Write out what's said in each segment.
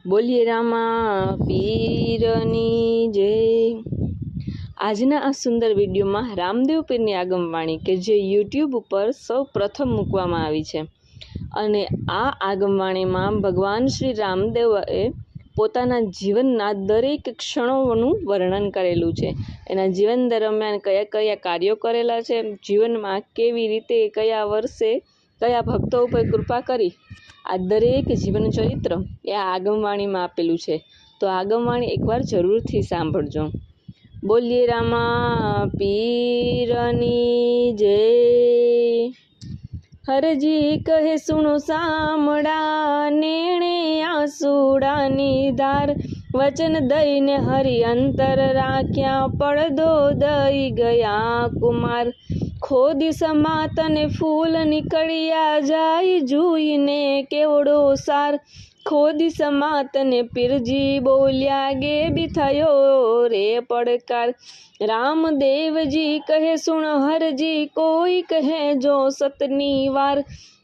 બોલીએ રામા પીરની જય। આજના આ સુંદર વિડીયોમાં રામદેવ પીરની આગમવાણી કે જે યુટ્યુબ ઉપર સૌ પ્રથમ મૂકવામાં આવી છે અને આ આગમવાણીમાં ભગવાન શ્રી રામદેવએ પોતાના જીવનના દરેક ક્ષણોનું વર્ણન કરેલું છે। એના જીવન દરમિયાન કયા કયા કાર્યો કરેલા છે, જીવનમાં કેવી રીતે કયા વર્ષે કયા ભક્તો ઉપર કૃપા કરી, આ દરેક જીવન ચરિત્ર એ આગમવાણીમાં આપેલું છે। તો આગમવાણી એકવાર જરૂરથી સાંભળજો। બોલીએ રામા પીરની જય। હરજી કહે સુણો સામડા, નેણે આસુડાની ધાર, વચન દઈને હરિ અંતર રાખ્યા, પડદો દઈ ગયા કુમાર। ખોદી સમાતને ફૂલ નીકળ્યા જાય, જોઈને કેવડો સાર, ખોદી સમાતને પીરજી બોલ્યા, ગે બી થયો રે પડકાર। રામદેવજી કહે સુણ હરજી, કોઈ કહે જો સતની વાર,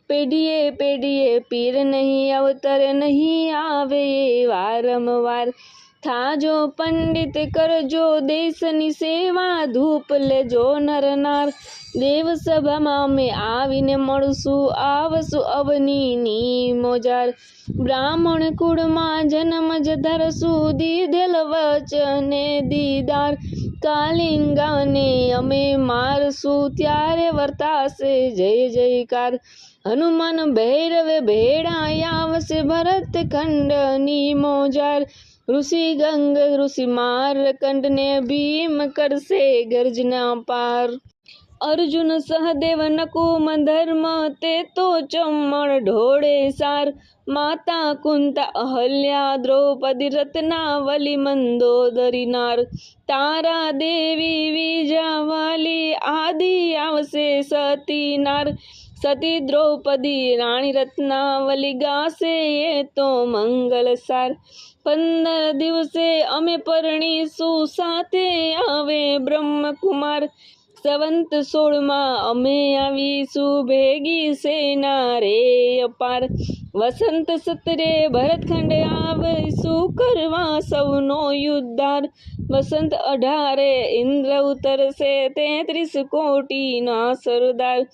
પેઢીએ પેઢીએ પીર નહીં અવતર, નહીં આવે વારંવાર। થાજો પંડિત કરજો દેશની સેવા, ધૂપ લેજો નર નાર, દેવ સભામાં અમે આવીને મળશું, આવશું અવનીની મોજાર। બ્રાહ્મણ કુળમાં જન્મ જ ધરશું, દીધેલ વચને દીદાર, કાલિંગાને અમે મારશું, ત્યારે વર્તાશે જય જયકાર। હનુમાન ભૈરવે ભેળા આવશે, ભરત ખંડની મોજાર, ઋષિ ગંગ ઋષિ મારકંડને ભીમ કરશે ગર્જના પાર। અર્જુન સહદેવ નકુમ ધર્મ, તે તો ચમણ ઢોળે સાર, માતા કુંતા અહલ્યા દ્રૌપદી, રત્નાવલી મંદોદરી નાર, તારા દેવી વિજાવાલી, આદિ આવશે સતી નાર, સતી દ્રૌપદી રાણી રત્નાવલી, ગાશે એ તો મંગલ સાર। 15 દિવસે અમે પરણીશું, સાથે આવે બ્રહ્મકુમાર, સંવંત 16માં અમે આવીશું, ભેગી સેના રે અપાર। વસંત 17 ભરતખંડ આવીશું, કરવા સૌનો યુદ્ધાર, વસંત 18 ઇન્દ્ર ઉતરશે, 33 કોટીના સરદાર,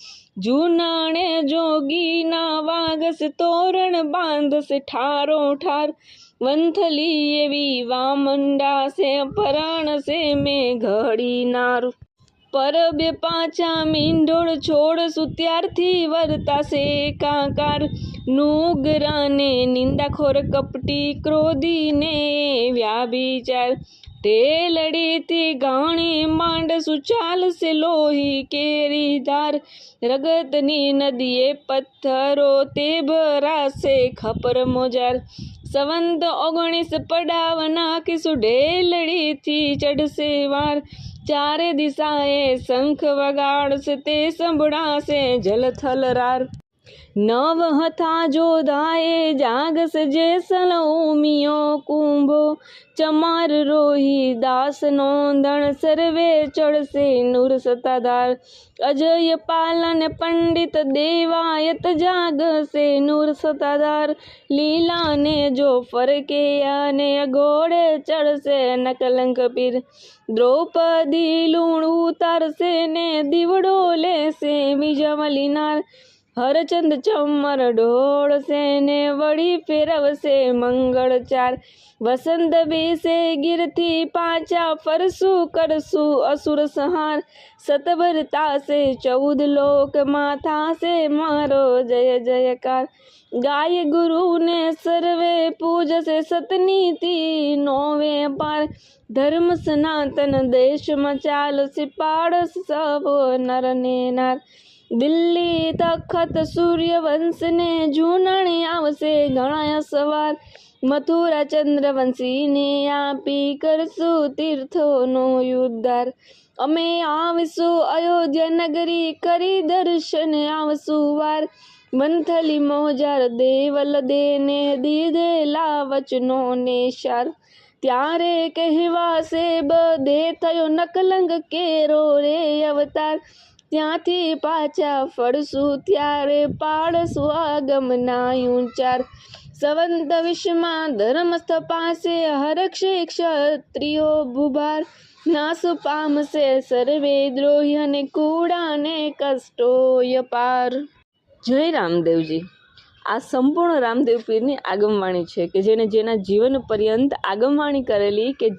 જૂનાણે જોગીના વાગશે, તોરણ બાંધશે ઠારો ઠાર, વંથલી એવી વામંડાશે, પરાણશે મેઘડી નાર। પરબે પાછા મીંઢોળ છોડશું, ત્યારથી વર્તાશે કાકાર, નુગરાને નિંદાખોર કપટી, ક્રોધીને વ્યાભિચાર, ઢેલડીથી ઘાણી માંડશું, ચાલશે લોહી કેરી ધાર, રગતની નદીએ પથ્થરો, તે ભરાશે ખપર મોજાર। સંવંત 19 પડાવ નાખીશું, ઢેલડીથી ચઢશે વાર, ચારે દિશાએ શંખ વગાડશે, તે સંભળાશે જલથલરાર। નવ હથા જોધાએ જાગશે, જેસલ ઉમિયો કુંભો, ચમાર રોહી દાસ નોંધણ, સર્વે ચડશે નૂર સતાધાર, અજય પાલન પંડિત દેવાયત, જાગશે નૂર સતાધાર, લીલાને જો ફરકે અને ઘોડે ચડશે નકલંક પીર, દ્રૌપદી લૂણ ઉતારશે ને દીવડો લેશે વિજવલી નાર, હરચંદ ચમર ઢોળશે ને વળી ફેરવશે મંગળ ચાર। વસંત બેસે ગીરથી પાછા ફરશું, કરશું અસુર સંહાર, સતબર તાશે 14 લોકમાં, થાશે મારો જય જયકાર। ગાય ગુરુને સર્વે પૂજશે, સતનીતિ નો વેપાર, ધર્મ સનાતન દેશમાં ચાલશે, પાડસ સૌ નર ને નાર। દિલ્હી તખત સૂર્યવંશને, જૂનાણી આવશે ઘણા સવાર, મથુરા ચંદ્રવંશીને આપી, કરશું તીર્થોનો ઉદ્ધાર। અમે આવીશું અયોધ્યા નગરી, કરી દર્શન આવશું વાર, મંથલી મોજાર દેવલ દેને, દીધેલા વચનો ને સાર, ત્યારે કહેવાશે બધે થયો નકલંક કેરો રે અવતાર, ત્યાંથી પાછા ફરશું ત્યારે પાડશું આગમના ઉચ્ચાર। સંવંત વિશ્વમાં ધર્મ સ્થપાશે, હરક્ષે ક્ષત્રિયો ભૂભાર, નાશ પામશે સર્વે દ્રોહી અને કૂડાને કષ્ટોય પાર. જય રામદેવજી. આ સંપૂર્ણ રામદેવ પીરની આગમવાણી છે કે જેના જીવન પર્યંત આગમવાણી કરેલી કે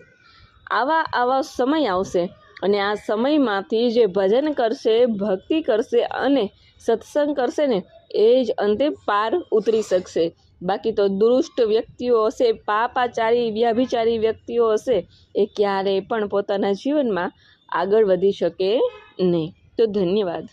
આવા સમય આવશે અને આ સમયમાંથી જે ભજન કરશે, ભક્તિ કરશે અને સત્સંગ કરશે ને એ જ અંતે પાર ઉતરી શકશે. બાકી તો દુષ્ટ વ્યક્તિઓ હશે, પાપાચારી વ્યભિચારી વ્યક્તિઓ હશે, એ ક્યારેય પણ પોતાના જીવનમાં આગળ વધી શકે નહીં. તો ધન્યવાદ.